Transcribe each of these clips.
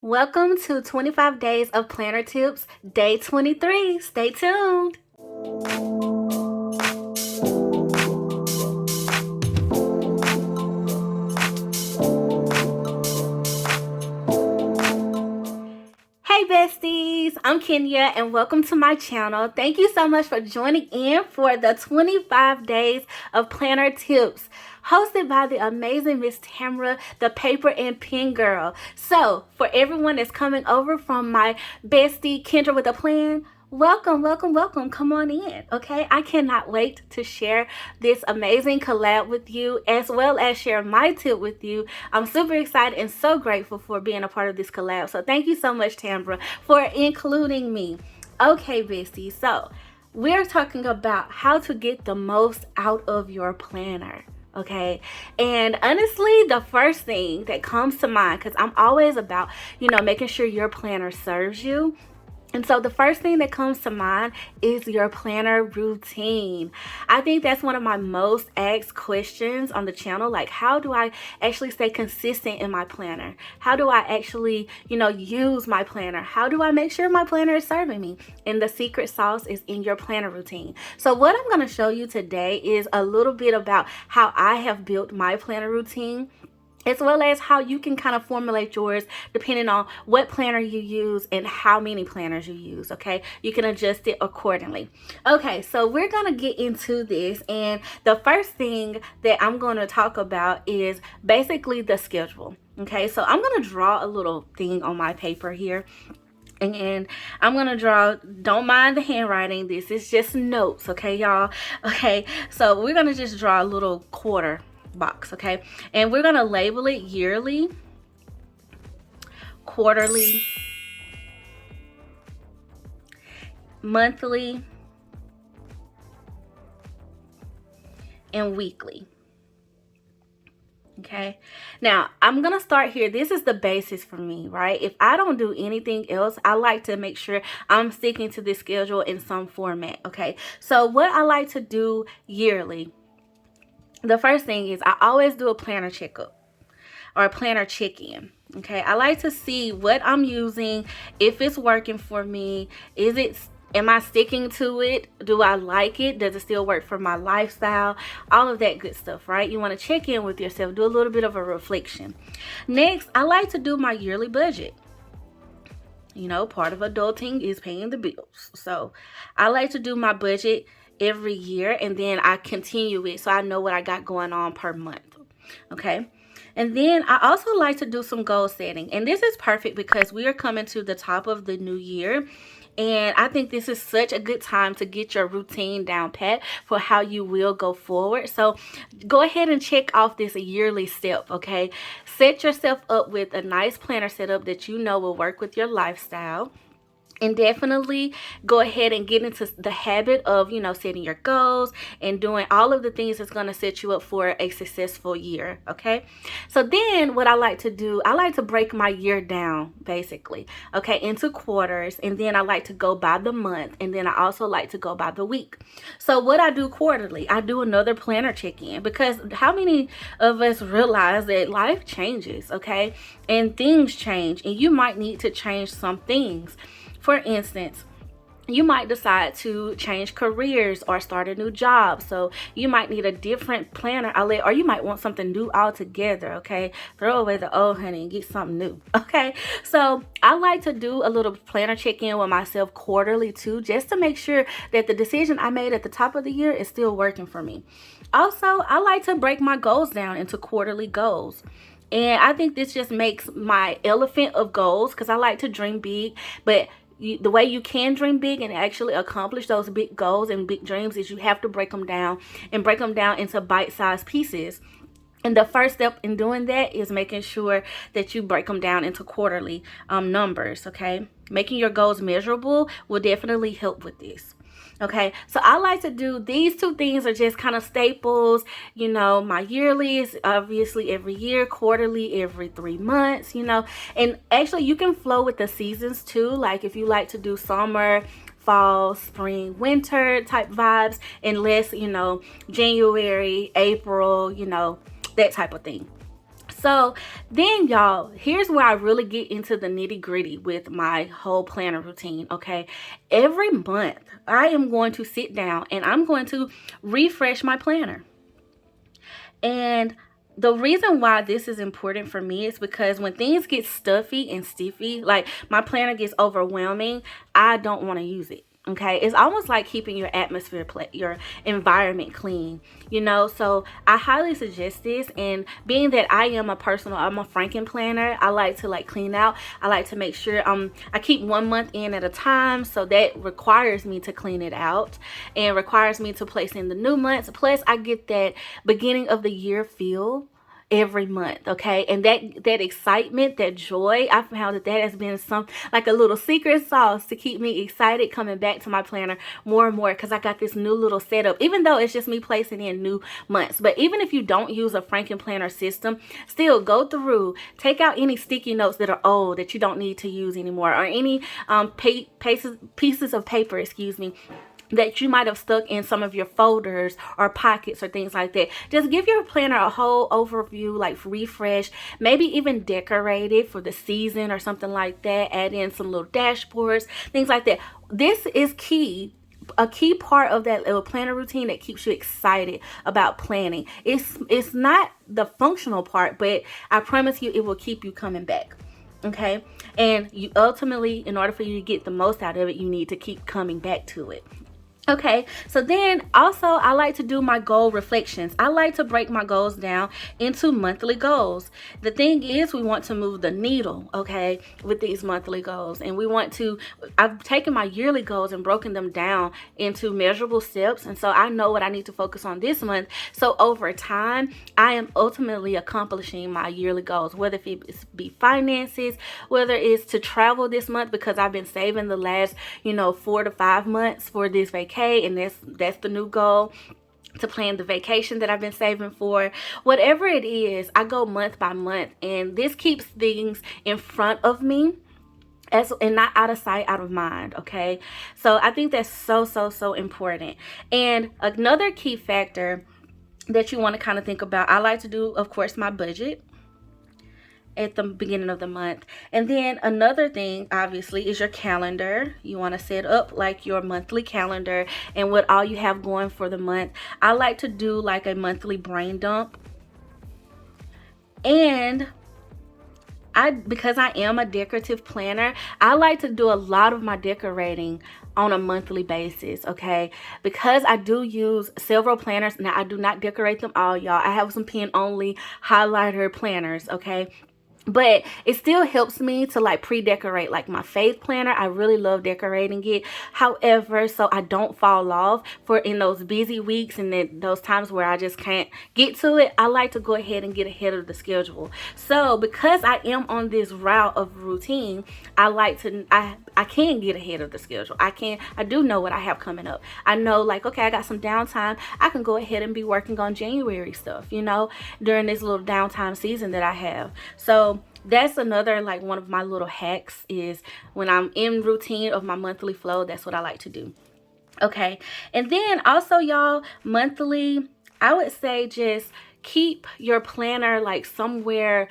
Welcome to 25 Days of Planner Tips, Day 23. Stay tuned. Hey besties, I'm Kenya and welcome to my channel. Thank you so much for joining in for the 25 Days of Planner Tips, hosted by the amazing Miss Tamra, the paper and pen girl. So for everyone that's coming over from my bestie Kendra with a Plan, welcome. Come on in, okay? I cannot wait to share this amazing collab with you, as well as share my tip with you. I'm super excited and so grateful for being a part of this collab. So thank you so much, Tamra, for including me. Okay, bestie, so we're talking about how to get the most out of your planner. Okay, and honestly, the first thing that comes to mind, because I'm always about, making sure your planner serves you. And so the first thing that comes to mind is your planner routine. I think that's one of my most asked questions on the channel. Like, how do I actually stay consistent in my planner? How do I actually, use my planner? How do I make sure my planner is serving me? And the secret sauce is in your planner routine. So what I'm going to show you today is a little bit about how I have built my planner routine, as well as how you can kind of formulate yours depending on what planner you use and how many planners you use. Okay, you can adjust it accordingly. Okay, so we're gonna get into this, and the first thing that I'm going to talk about is basically the schedule. Okay, so I'm gonna draw a little thing on my paper here, and I'm gonna draw, don't mind the handwriting, this is just notes, okay y'all? Okay, so we're gonna just draw a little quarter box, okay, and we're gonna label it yearly, quarterly, monthly, and weekly. Okay, now I'm gonna start here. This is the basis for me, right? If I don't do anything else, I like to make sure I'm sticking to this schedule in some format. Okay, so what I like to do yearly, the first thing is I always do a planner checkup or a planner check-in. Okay, I like to see what I'm using, if it's working for me, am I sticking to it? Do I like it? Does it still work for my lifestyle? All of that good stuff, right? You want to check in with yourself, do a little bit of a reflection. Next, I like to do my yearly budget. Part of adulting is paying the bills. So I like to do my budget every year, and then I continue it so I know what I got going on per month. Okay. And then I also like to do some goal setting. And this is perfect because we are coming to the top of the new year. And I think this is such a good time to get your routine down pat for how you will go forward. So go ahead and check off this yearly step, okay? Set yourself up with a nice planner setup that you know will work with your lifestyle. And definitely go ahead and get into the habit of, setting your goals and doing all of the things that's going to set you up for a successful year. Okay. So then what I like to do, I like to break my year down basically, okay, into quarters. And then I like to go by the month. And then I also like to go by the week. So what I do quarterly, I do another planner check-in, because how many of us realize that life changes, okay, and things change, and you might need to change some things. For instance, you might decide to change careers or start a new job. So you might need a different planner outlet, or you might want something new altogether, okay? Throw away the old honey and get something new, okay? So I like to do a little planner check-in with myself quarterly too, just to make sure that the decision I made at the top of the year is still working for me. Also, I like to break my goals down into quarterly goals. And I think this just makes my elephant of goals, because I like to dream big, but the way you can dream big and actually accomplish those big goals and big dreams is you have to break them down into bite-sized pieces. And the first step in doing that is making sure that you break them down into quarterly numbers, okay? Making your goals measurable will definitely help with this. Okay, so I like to do these two things, are just kind of staples. My yearly is obviously every year, quarterly every 3 months, and actually you can flow with the seasons too. Like if you like to do summer, fall, spring, winter type vibes, unless, January, April, that type of thing. So then, y'all, here's where I really get into the nitty gritty with my whole planner routine. Okay, every month I am going to sit down and I'm going to refresh my planner. And the reason why this is important for me is because when things get stuffy and stiffy, like my planner gets overwhelming, I don't want to use it. Okay, it's almost like keeping your atmosphere, your environment clean, you know. So I highly suggest this. And being that I'm a Franken planner, I like to clean out. I like to make sure I keep 1 month in at a time, so that requires me to clean it out and requires me to place in the new months. Plus, I get that beginning of the year feel every month. Okay, and that excitement, that joy, I found that has been some like a little secret sauce to keep me excited coming back to my planner more and more, because I got this new little setup, even though it's just me placing in new months. But even if you don't use a Franken planner system, still go through, take out any sticky notes that are old that you don't need to use anymore, or any pieces of paper, excuse me, that you might have stuck in some of your folders or pockets or things like that. Just give your planner a whole overview, like refresh, maybe even decorate it for the season or something like that. Add in some little dashboards, things like that. This is key. A key part of that little planner routine that keeps you excited about planning. It's not the functional part, but I promise you it will keep you coming back. Okay, and you ultimately, in order for you to get the most out of it, you need to keep coming back to it. Okay, so then also I like to do my goal reflections. I like to break my goals down into monthly goals. The thing is, we want to move the needle, okay, with these monthly goals. And I've taken my yearly goals and broken them down into measurable steps. And so I know what I need to focus on this month. So over time, I am ultimately accomplishing my yearly goals, whether it be finances, whether it's to travel this month, because I've been saving the last, 4 to 5 months for this vacation. And that's the new goal, to plan the vacation that I've been saving for. Whatever it is, I go month by month, and this keeps things in front of me and not out of sight, out of mind. Okay, so I think that's so important. And another key factor that you want to kind of think about, I like to do, of course, my budget at the beginning of the month. And then another thing, obviously, is your calendar. You want to set up like your monthly calendar and what all you have going for the month. I like to do like a monthly brain dump. And because I am a decorative planner, I like to do a lot of my decorating on a monthly basis. Okay, because I do use several planners. Now, I do not decorate them all, y'all. I have some pen only highlighter planners. Okay, but it still helps me to like pre-decorate like my faith planner. I really love decorating it. However, so I don't fall off for in those busy weeks and then those times where I just can't get to it, I like to go ahead and get ahead of the schedule. So because I am on this route of routine, I can get ahead of the schedule. I do know what I have coming up. I know, like, okay, I got some downtime. I can go ahead and be working on January stuff, during this little downtime season that I have. So that's another, like, one of my little hacks is when I'm in routine of my monthly flow, that's what I like to do. Okay, and then also, y'all, monthly, I would say just keep your planner like somewhere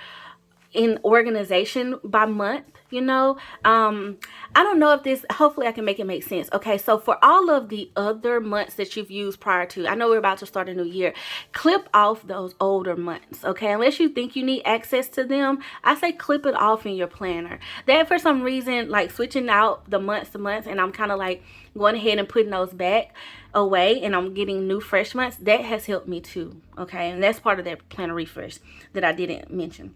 in organization by month. I don't know if this, hopefully I can make it make sense. Okay, so for all of the other months that you've used prior to, I know we're about to start a new year, clip off those older months. Okay, unless you think you need access to them, I say clip it off in your planner. That for some reason, like switching out the months to months, and I'm kind of like going ahead and putting those back away, and I'm getting new fresh months, that has helped me too. Okay, and that's part of that planner refresh that I didn't mention.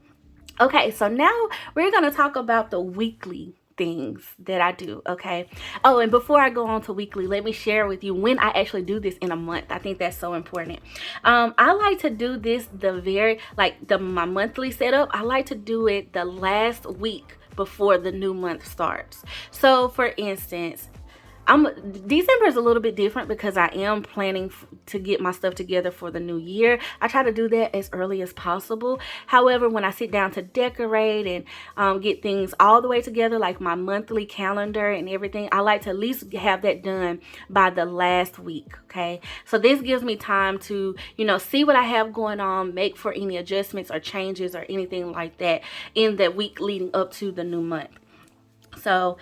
Okay, so now we're going to talk about the weekly things that I do. Okay. Oh, and before I go on to weekly, let me share with you when I actually do this in a month. I think that's so important. I like to do this my monthly setup. I like to do it the last week before the new month starts. So for instance, December is a little bit different because I am planning to get my stuff together for the new year. I try to do that as early as possible. However, when I sit down to decorate and get things all the way together, like my monthly calendar and everything, I like to at least have that done by the last week. Okay, so this gives me time to, you know, see what I have going on, make for any adjustments or changes or anything like that in the week leading up to the new month. So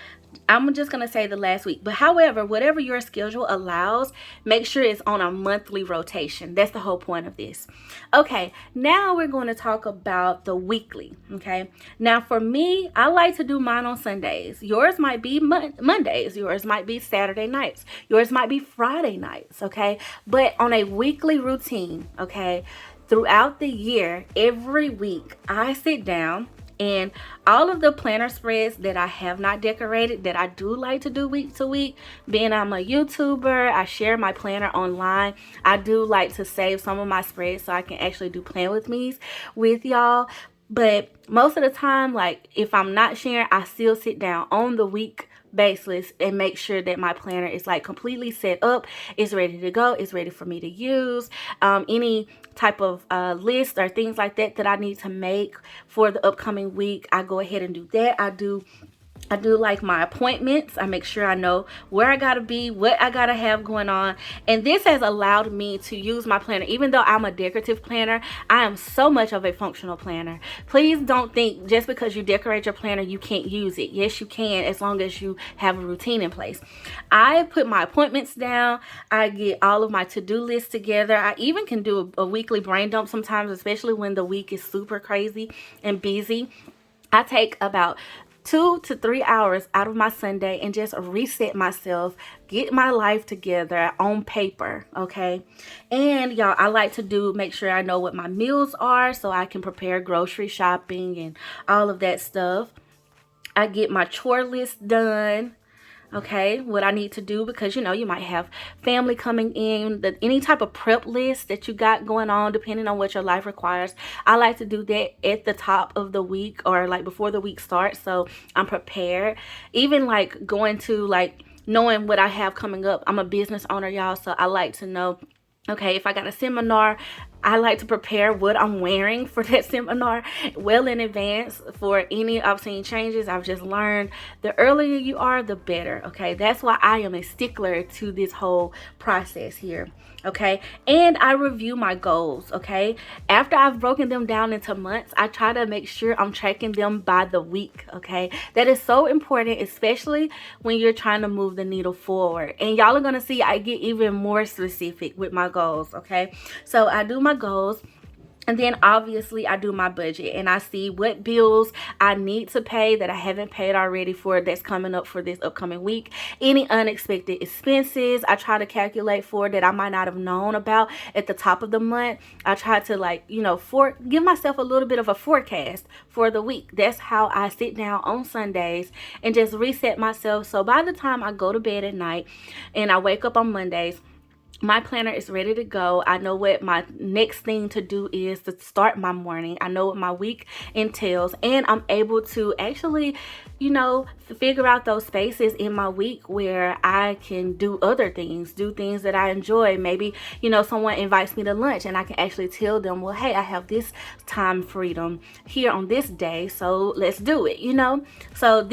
I'm just going to say the last week. But however, whatever your schedule allows, make sure it's on a monthly rotation. That's the whole point of this. Okay, now we're going to talk about the weekly. Okay, now for me, I like to do mine on Sundays. Yours might be Mondays. Yours might be Saturday nights. Yours might be Friday nights. Okay, but on a weekly routine, okay, throughout the year, every week, I sit down and all of the planner spreads that I have not decorated, that I do like to do week to week, being I'm a YouTuber, I share my planner online. I do like to save some of my spreads so I can actually do plan with me's with y'all. But most of the time, like if I'm not sharing, I still sit down on the week basis and make sure that my planner is like completely set up, it's ready to go, it's ready for me to use. Any type of list or things like that that I need to make for the upcoming week, I go ahead and do that. I do like my appointments. I make sure I know where I gotta be, what I gotta have going on. And this has allowed me to use my planner. Even though I'm a decorative planner, I am so much of a functional planner. Please don't think just because you decorate your planner, you can't use it. Yes, you can, as long as you have a routine in place. I put my appointments down. I get all of my to-do lists together. I even can do a weekly brain dump sometimes, especially when the week is super crazy and busy. I take about 2 to 3 hours out of my Sunday and just reset myself, get my life together on paper, okay? And y'all, I like to make sure I know what my meals are so I can prepare grocery shopping and all of that stuff. I get my chore list done. Okay, what I need to do, because you know you might have family coming in, any type of prep list that you got going on depending on what your life requires. I like to do that at the top of the week or like before the week starts, so I'm prepared. Even like going to like knowing what I have coming up. I'm a business owner, y'all, so I like to know, okay, if I got a seminar, I like to prepare what I'm wearing for that seminar well in advance for any obscene changes. I've just learned the earlier you are, the better, okay? That's why I am a stickler to this whole process here, okay? And I review my goals, okay? After I've broken them down into months, I try to make sure I'm tracking them by the week, okay? That is so important, especially when you're trying to move the needle forward. And y'all are gonna see I get even more specific with my goals, okay? So I do my goals, and then obviously I do my budget and I see what bills I need to pay that I haven't paid already for that's coming up for this upcoming week. Any unexpected expenses I try to calculate for that I might not have known about at the top of the month. I try to, like, you know, give myself a little bit of a forecast for the week. That's how I sit down on Sundays and just reset myself, so by the time I go to bed at night and I wake up on Mondays, my planner is ready to go. I know what my next thing to do is to start my morning. I know what my week entails, and I'm able to actually, you know, figure out those spaces in my week where I can do other things, do things that I enjoy. Maybe, you know, someone invites me to lunch and I can actually tell them, well, hey, I have this time freedom here on this day, so let's do it, you know? So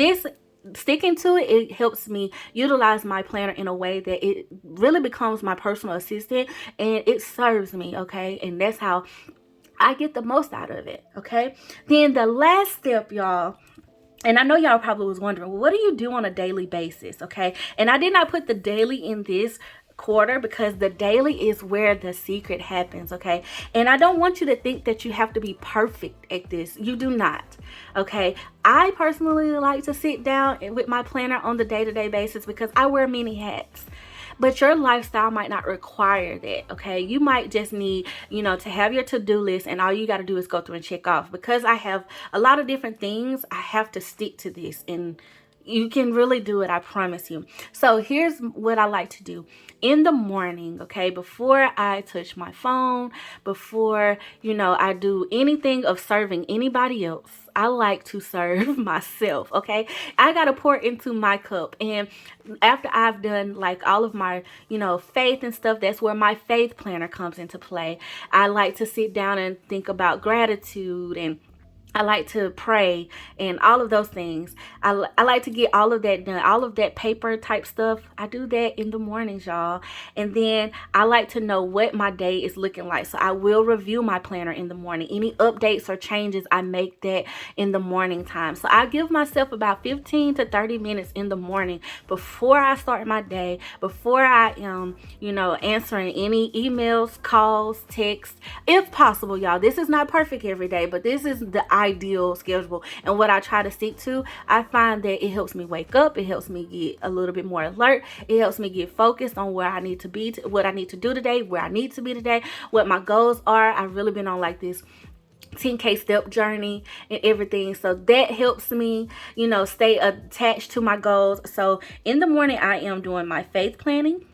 sticking to it helps me utilize my planner in a way that it really becomes my personal assistant and it serves me, okay? And that's how I get the most out of it, okay? Then the last step, y'all, and I know y'all probably was wondering, well, what do you do on a daily basis, okay? And I did not put the daily in this quarter because the daily is where the secret happens, okay? And I don't want you to think that you have to be perfect at this. You do not, okay? I personally like to sit down with my planner on the day-to-day basis because I wear many hats. But your lifestyle might not require that, okay? You might just need, you know, to have your to-do list and all you got to do is go through and check off. Because I have a lot of different things, I have to stick to this and, You can really do it, I promise you. So here's what I like to do in the morning, okay? Before I touch my phone, before, I do anything of serving anybody else, I like to serve myself, okay? I got to pour into my cup. And after I've done like all of my, faith and stuff, that's where my faith planner comes into play. I like to sit down and think about gratitude, and I like to pray and all of those things. I like to get all of that done, all of that paper type stuff. I do that in the mornings, y'all. And then I like to know what my day is looking like. So I will review my planner in the morning. Any updates or changes, I make that in the morning time. So I give myself about 15 to 30 minutes in the morning before I start my day, before I am, answering any emails, calls, texts, if possible, y'all. This is not perfect every day, but this is the ideal schedule and what I try to stick to. I find that it helps me wake up, it helps me get a little bit more alert, it helps me get focused on where I need to be, what I need to do today, where I need to be today, what my goals are. I've really been on like this 10K step journey and everything, so that helps me stay attached to my goals. So in the morning I am doing my faith planning,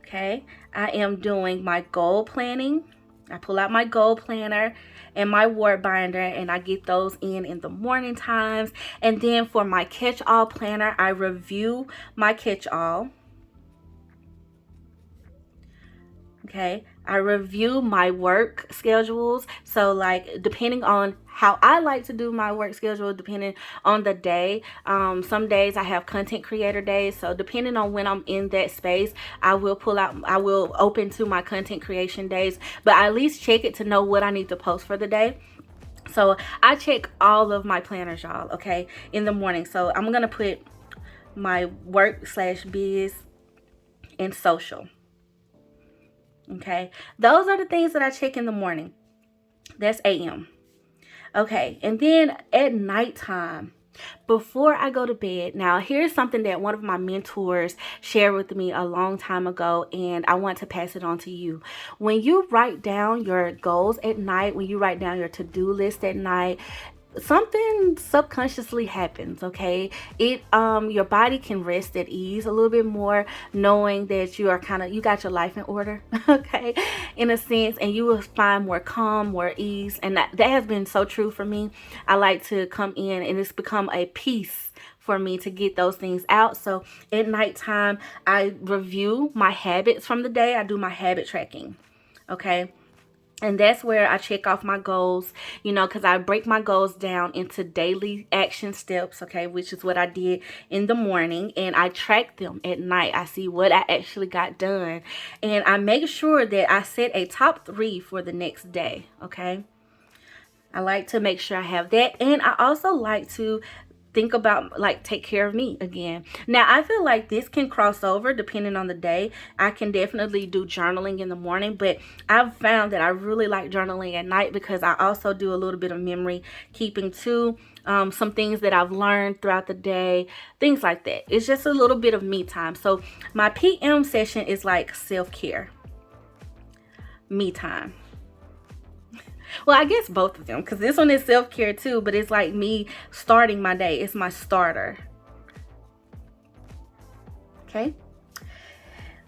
okay? I am doing my goal planning. I pull out my goal planner and my word binder, and I get those in the morning times. And then for my catch-all planner, I review my catch-all. Okay, I review my work schedules. So like depending on how I like to do my work schedule, depending on the day, some days I have content creator days. So depending on when I'm in that space, I will open to my content creation days, but I at least check it to know what I need to post for the day. So I check all of my planners, y'all, okay, in the morning. So I'm gonna put my work/biz and social. Okay, those are the things that I check in the morning. That's AM. Okay, and then at nighttime, before I go to bed, now here's something that one of my mentors shared with me a long time ago, and I want to pass it on to you. When you write down your goals at night, when you write down your to-do list at night, something subconsciously happens, okay? Your body can rest at ease a little bit more, knowing that you got your life in order, okay, in a sense, and you will find more calm, more ease. And that has been so true for me. I like to come in, and it's become a peace for me to get those things out. So at nighttime, I review my habits from the day. I do my habit tracking, okay? And that's where I check off my goals, because I break my goals down into daily action steps, okay, which is what I did in the morning. And I track them at night. I see what I actually got done. And I make sure that I set a top 3 for the next day, okay? I like to make sure I have that. And I also like to think about, like, take care of me again. Now, I feel like this can cross over depending on the day. I can definitely do journaling in the morning, but I've found that I really like journaling at night because I also do a little bit of memory keeping too. Some things that I've learned throughout the day, things like that. It's just a little bit of me time. So my PM session is like self-care, me time. Well, I guess both of them, because this one is self-care too, but it's like me starting my day. It's my starter. Okay.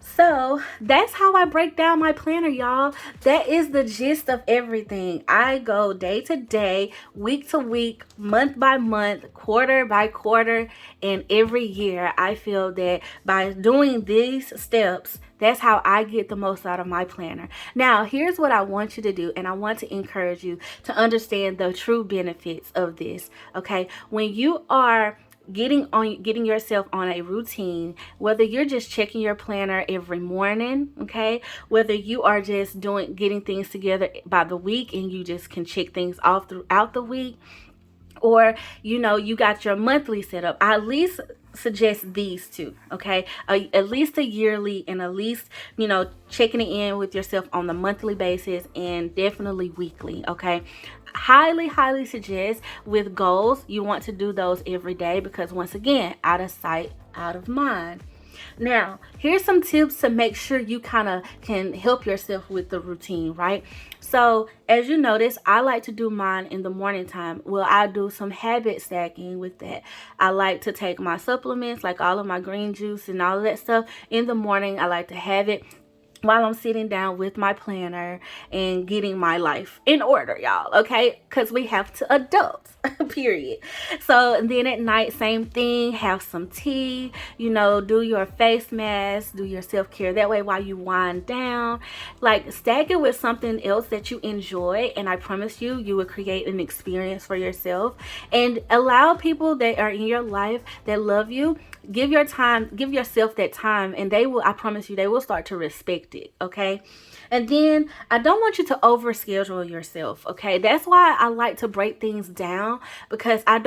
So that's how I break down my planner, y'all. That is the gist of everything. I go day to day, week to week, month by month, quarter by quarter, and every year I feel that by doing these steps, that's how I get the most out of my planner. Now, here's what I want you to do, and I want to encourage you to understand the true benefits of this, okay? When you are getting yourself on a routine, whether you're just checking your planner every morning, okay, whether you are just getting things together by the week and you just can check things off throughout the week, or you got your monthly setup, I at least suggest these two, okay? At least a yearly, and at least checking it in with yourself on the monthly basis, and definitely weekly, okay? Highly suggest with goals, you want to do those every day, because once again, out of sight, out of mind. Now, here's some tips to make sure you kind of can help yourself with the routine, right? So as you notice, I like to do mine in the morning time. Well, I do some habit stacking with that. I like to take my supplements, like all of my green juice and all of that stuff in the morning. I like to have it while I'm sitting down with my planner and getting my life in order, y'all, okay? Because we have to adult, period. So then at night, same thing, have some tea, you know, do your face mask, do your self-care. That way while you wind down, like stack it with something else that you enjoy, and I promise you, you will create an experience for yourself. And allow people that are in your life that love you, give yourself that time, and they will, I promise you, they will start to respect it, okay? And then I don't want you to overschedule yourself, okay? That's why I like to break things down, because I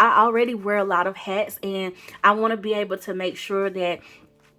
already wear a lot of hats, and I want to be able to make sure that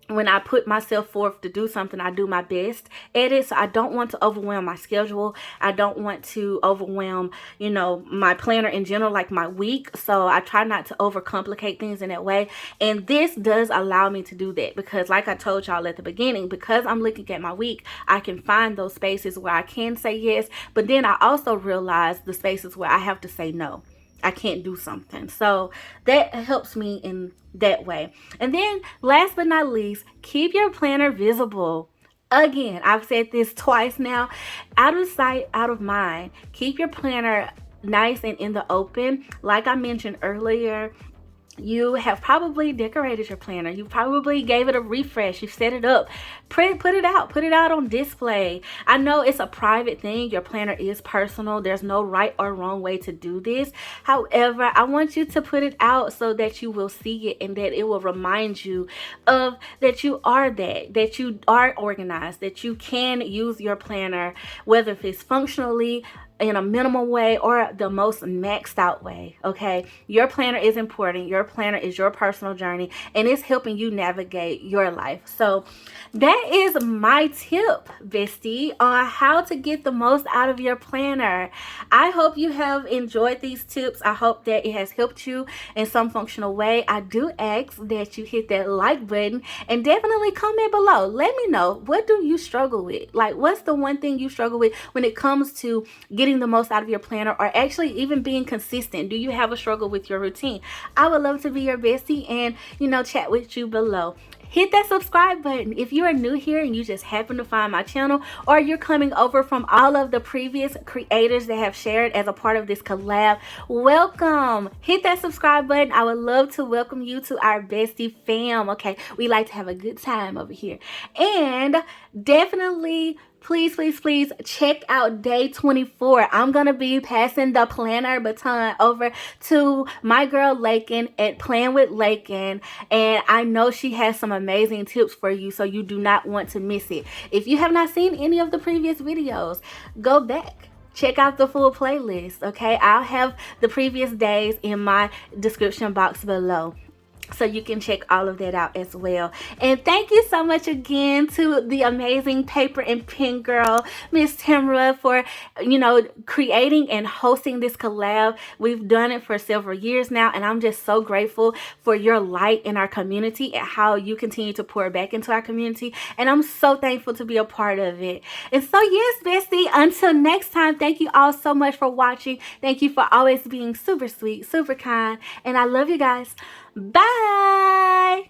when I put myself forth to do something, I do my best at it. So I don't want to overwhelm my schedule. I don't want to overwhelm, you know, my planner in general, like my week. So I try not to overcomplicate things in that way. And this does allow me to do that, because like I told y'all at the beginning, because I'm looking at my week, I can find those spaces where I can say yes. But then I also realize the spaces where I have to say no. I can't do something. So that helps me in that way. And then last but not least, keep your planner visible. Again, I've said this twice now. Out of sight, out of mind. Keep your planner nice and in the open. Like I mentioned earlier, you have probably decorated your planner. You probably gave it a refresh. You set it up. Put it out on display. I know it's a private thing. Your planner is personal. There's no right or wrong way to do this. However, I want you to put it out so that you will see it, and that it will remind you of that you are that you are organized, that you can use your planner, whether if it's functionally, in a minimal way, or the most maxed out way, okay? Your planner is important. Your planner is your personal journey, and it's helping you navigate your life. So that is my tip, bestie, on how to get the most out of your planner. I hope you have enjoyed these tips. I hope that it has helped you in some functional way. I do ask that you hit that like button, and definitely comment below. Let me know, what do you struggle with? Like, what's the one thing you struggle with when it comes to getting the most out of your planner, or actually even being consistent? Do you have a struggle with your routine? I would love to be your bestie and, you know, chat with you below. Hit that subscribe button if you are new here and you just happen to find my channel, or you're coming over from all of the previous creators that have shared as a part of this collab. Welcome. Hit that subscribe button. I would love to welcome you to our bestie fam. Okay, we like to have a good time over here. And definitely, please check out day 24. I'm gonna be passing the planner baton over to my girl Lakin at Plan with Lakin, and I know she has some amazing tips for you, so you do not want to miss it. If you have not seen any of the previous videos, go back, check out the full playlist, okay? I'll have the previous days in my description box below, so you can check all of that out as well. And thank you so much again to the amazing paper and pen girl, Miss Tamra, for, you know, creating and hosting this collab. We've done it for several years now, and I'm just so grateful for your light in our community and how you continue to pour back into our community. And I'm so thankful to be a part of it. And so yes, bestie, until next time, thank you all so much for watching. Thank you for always being super sweet, super kind, and I love you guys. Bye.